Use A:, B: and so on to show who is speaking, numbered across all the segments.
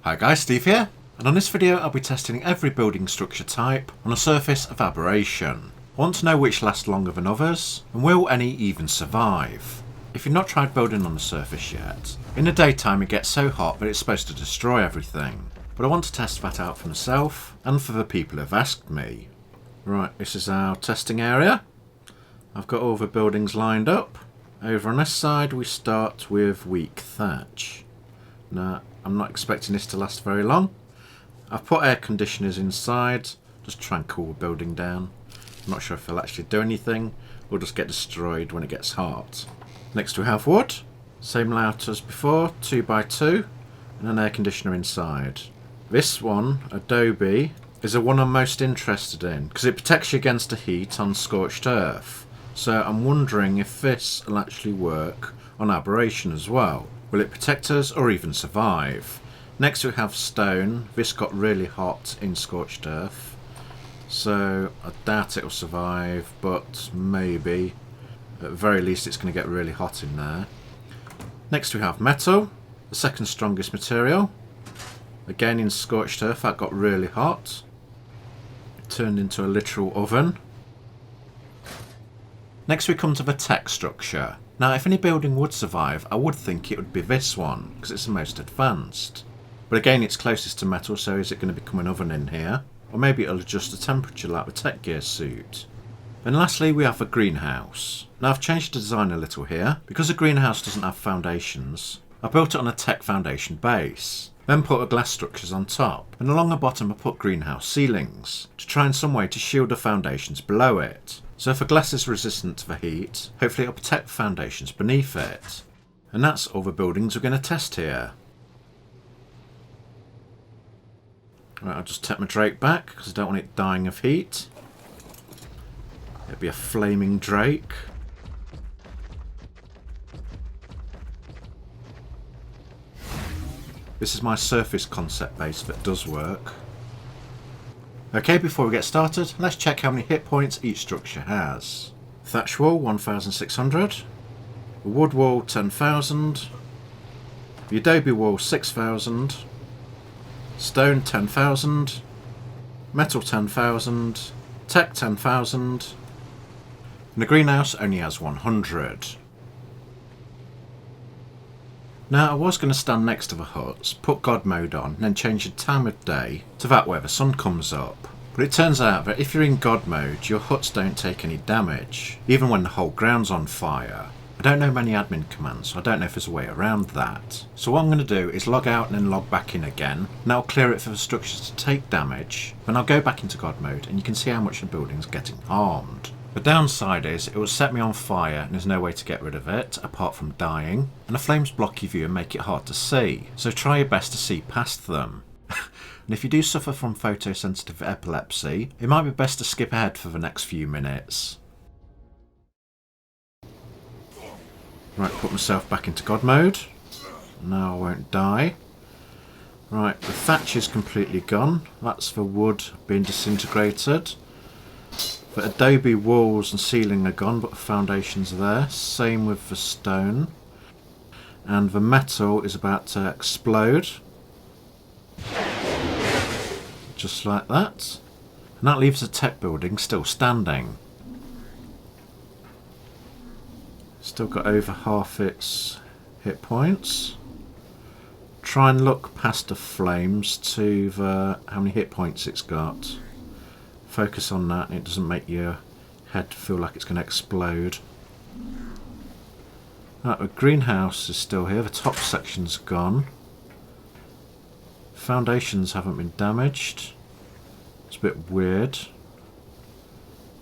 A: Hi guys, Steve here, and on this video I'll be testing every building structure type on a surface of Aberration. I want to know which last longer than others, and will any even survive? If you've not tried building on the surface yet, in the daytime it gets so hot that it's supposed to destroy everything, but I want to test that out for myself and for the people who have asked me. Right, this is our testing area. I've got all the buildings lined up. Over on this side we start with weak thatch. Now, I'm not expecting this to last very long. I've put air conditioners inside, just try and cool the building down. I'm not sure if they'll actually do anything, or just get destroyed when it gets hot. Next we have wood, same layout as before, 2x2, and an air conditioner inside. This one, Adobe, is the one I'm most interested in, because it protects you against the heat on scorched earth. So I'm wondering if this will actually work on Aberration as well. Will it protect us or even survive? Next we have stone. This got really hot in scorched earth, so I doubt it will survive, but maybe. At the very least it's going to get really hot in there. Next we have metal, the second strongest material. Again in scorched earth that got really hot. It turned into a literal oven. Next we come to the tech structure. Now if any building would survive, I would think it would be this one, because it's the most advanced. But again it's closest to metal, so is it going to become an oven in here? Or maybe it'll adjust the temperature like the tech gear suit. And lastly we have a greenhouse. Now I've changed the design a little here. Because the greenhouse doesn't have foundations, I built it on a tech foundation base. Then put the glass structures on top, and along the bottom I put greenhouse ceilings, to try in some way to shield the foundations below it. So if the glass is resistant to the heat, hopefully it'll protect the foundations beneath it. And that's all the buildings we're going to test here. Right, I'll just take my drake back, because I don't want it dying of heat. It'll be a flaming drake. This is my surface concept base that does work. Okay, before we get started, let's check how many hit points each structure has. Thatch wall 1600, the wood wall 10,000, the adobe wall 6,000, stone 10,000, metal 10,000, tech 10,000, and the greenhouse only has 100. Now I was going to stand next to the huts, put God mode on, and then change the time of day to that where the sun comes up. But it turns out that if you're in God mode, your huts don't take any damage, even when the whole ground's on fire. I don't know many admin commands, so I don't know if there's a way around that. So what I'm going to do is log out and then log back in again, and that'll clear it for the structures to take damage. Then I'll go back into God mode, and you can see how much the building's getting harmed. The downside is it will set me on fire and there's no way to get rid of it apart from dying, and the flames block your view and make it hard to see, so try your best to see past them. And if you do suffer from photosensitive epilepsy, it might be best to skip ahead for the next few minutes. Right, put myself back into God mode. Now I won't die. Right, the thatch is completely gone. That's the wood being disintegrated. The adobe walls and ceiling are gone, but the foundations are there. Same with the stone. And the metal is about to explode. Just like that. And that leaves the tech building still standing. Still got over half its hit points. Try and look past the flames to how many hit points it's got. Focus on that and it doesn't make your head feel like it's going to explode. Right, the greenhouse is still here, the top section's gone. Foundations haven't been damaged. It's a bit weird.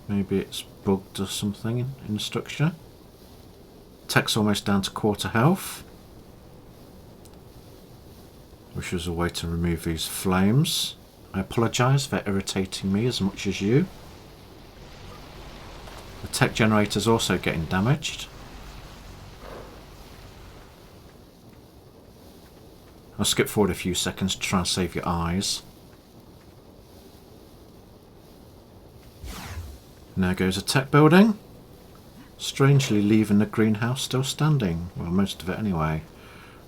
A: Maybe it's bugged or something in the structure. Tech's almost down to quarter health. Wish there was a way to remove these flames. I apologise for irritating me as much as you. The tech generator's also getting damaged. I'll skip forward a few seconds to try and save your eyes. Now goes a tech building. Strangely leaving the greenhouse still standing. Well, most of it anyway.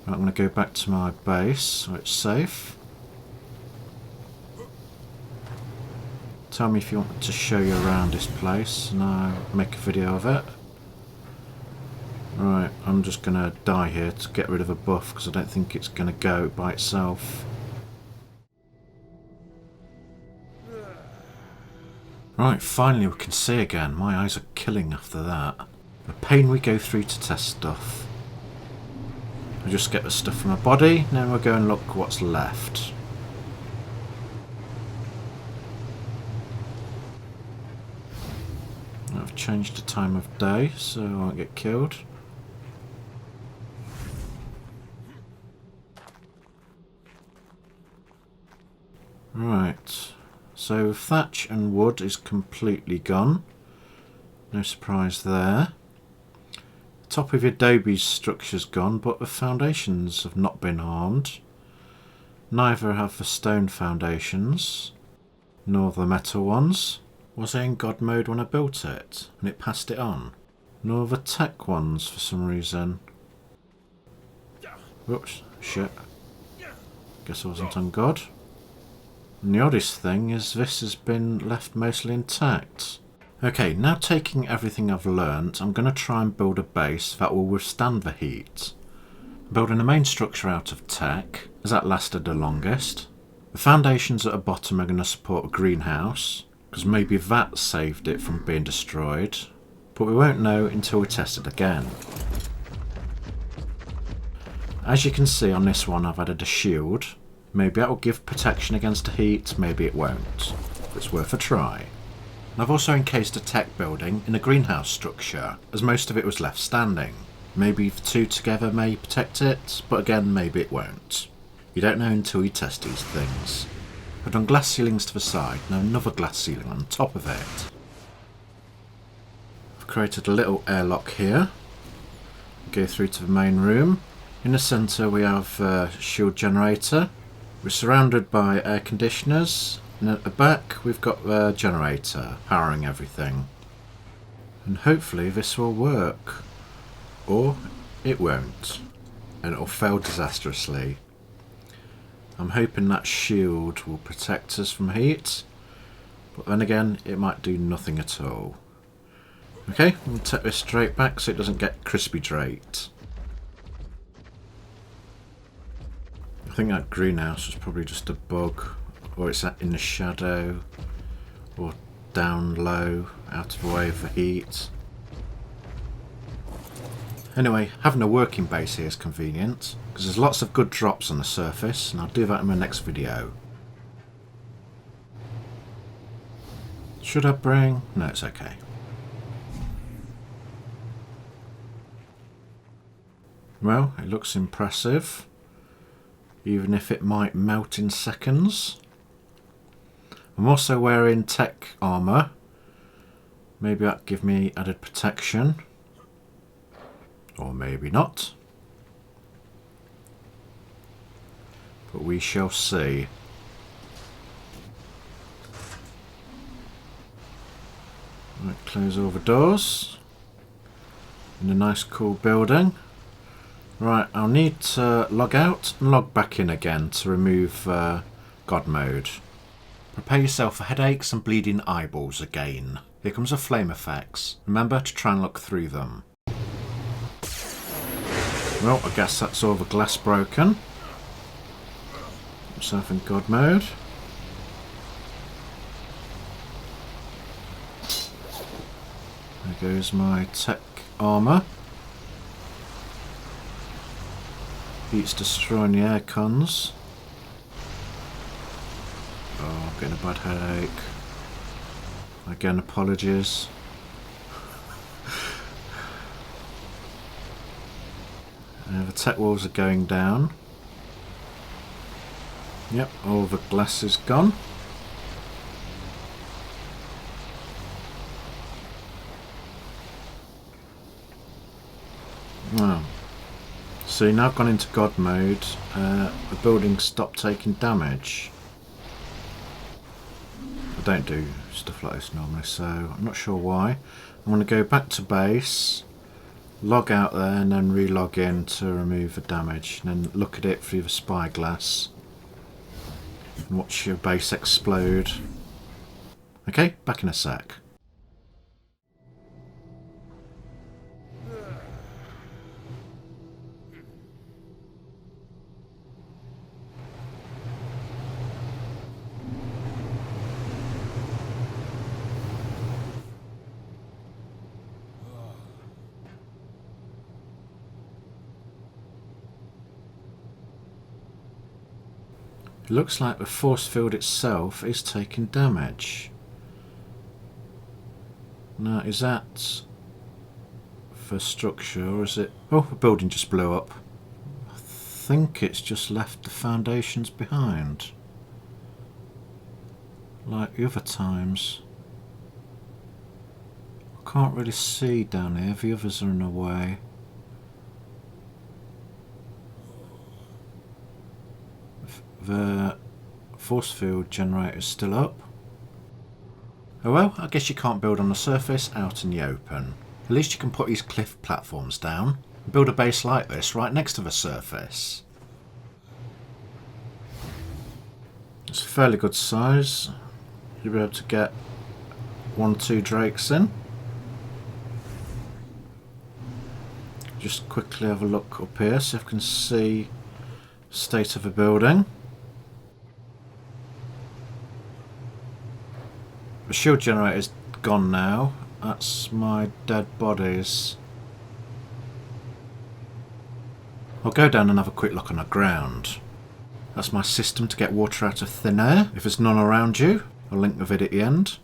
A: Right, I'm going to go back to my base so it's safe. Tell me if you want me to show you around this place and I'll make a video of it. Right, I'm just going to die here to get rid of a buff because I don't think it's going to go by itself. Right, finally we can see again. My eyes are killing after that. The pain we go through to test stuff. We just get the stuff from my body, and then we'll go and look what's left. I've changed the time of day so I won't get killed. Right, so thatch and wood is completely gone. No surprise there. The top of your adobe structure's gone, but the foundations have not been harmed. Neither have the stone foundations, nor the metal ones. Was I in God mode when I built it, and it passed it on? Nor the tech ones for some reason. Whoops, shit. Guess I wasn't on God. And the oddest thing is this has been left mostly intact. Okay, now taking everything I've learnt, I'm going to try and build a base that will withstand the heat. I'm building the main structure out of tech, as that lasted the longest. The foundations at the bottom are going to support a greenhouse, because maybe that saved it from being destroyed, but we won't know until we test it again. As you can see on this one, I've added a shield. Maybe that will give protection against the heat, maybe it won't. It's worth a try. And I've also encased a tech building in a greenhouse structure, as most of it was left standing. Maybe the two together may protect it, but again maybe it won't. You don't know until you test these things. I've done glass ceilings to the side, and another glass ceiling on top of it. I've created a little airlock here. Go through to the main room. In the centre we have a shield generator. We're surrounded by air conditioners, and at the back we've got the generator powering everything. And hopefully this will work. Or it won't, and it'll fail disastrously. I'm hoping that shield will protect us from heat, but then again it might do nothing at all. Okay, we'll take this straight back so it doesn't get crispy draped. I think that greenhouse was probably just a bug, or it's in the shadow, or down low, out of the way of the heat. Anyway, having a working base here is convenient, because there's lots of good drops on the surface, and I'll do that in my next video. Should I bring? No, it's okay. Well, it looks impressive, even if it might melt in seconds. I'm also wearing tech armour. Maybe that'll give me added protection. Or maybe not. But we shall see. Right, close all the doors. In a nice cool building. Right, I'll need to log out and log back in again to remove God mode. Prepare yourself for headaches and bleeding eyeballs again. Here comes the flame effects. Remember to try and look through them. Well, I guess that's all the glass broken. Myself in God mode. There goes my tech armour. Heat's destroying the air cons. Oh, I'm getting a bad headache. Again, apologies. The tech walls are going down. Yep, all the glass is gone. Wow. See, now I've gone into God mode, the building stopped taking damage. I don't do stuff like this normally, so I'm not sure why. I'm going to go back to base, log out there and then re-log in to remove the damage, and then look at it through the spyglass and watch your base explode. Okay, back in a sec. It looks like the force field itself is taking damage. Now, is that for structure or is it... Oh, the building just blew up. I think it's just left the foundations behind. Like the other times. I can't really see down here, the others are in the way. The force field generator is still up. Oh well, I guess you can't build on the surface out in the open. At least you can put these cliff platforms down and build a base like this right next to the surface. It's a fairly good size. You'll be able to get 1 or 2 drakes in. Just quickly have a look up here so you can see the state of the building. The shield generator's gone now. That's my dead bodies. I'll go down and have a quick look on the ground. That's my system to get water out of thin air. If there's none around you, I'll link the vid at the end.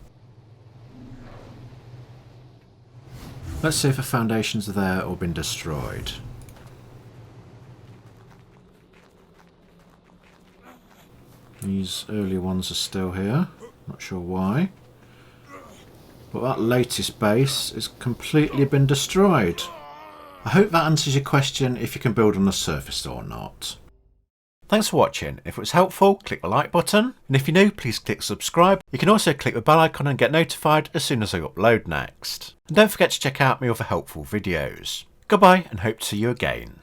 A: Let's see if the foundations are there or been destroyed. These early ones are still here. Not sure why. But that latest base has completely been destroyed. I hope that answers your question if you can build on the surface or not. Thanks for watching. If it was helpful, click the like button. And if you're new, please click subscribe. You can also click the bell icon and get notified as soon as I upload next. And don't forget to check out my other helpful videos. Goodbye and hope to see you again.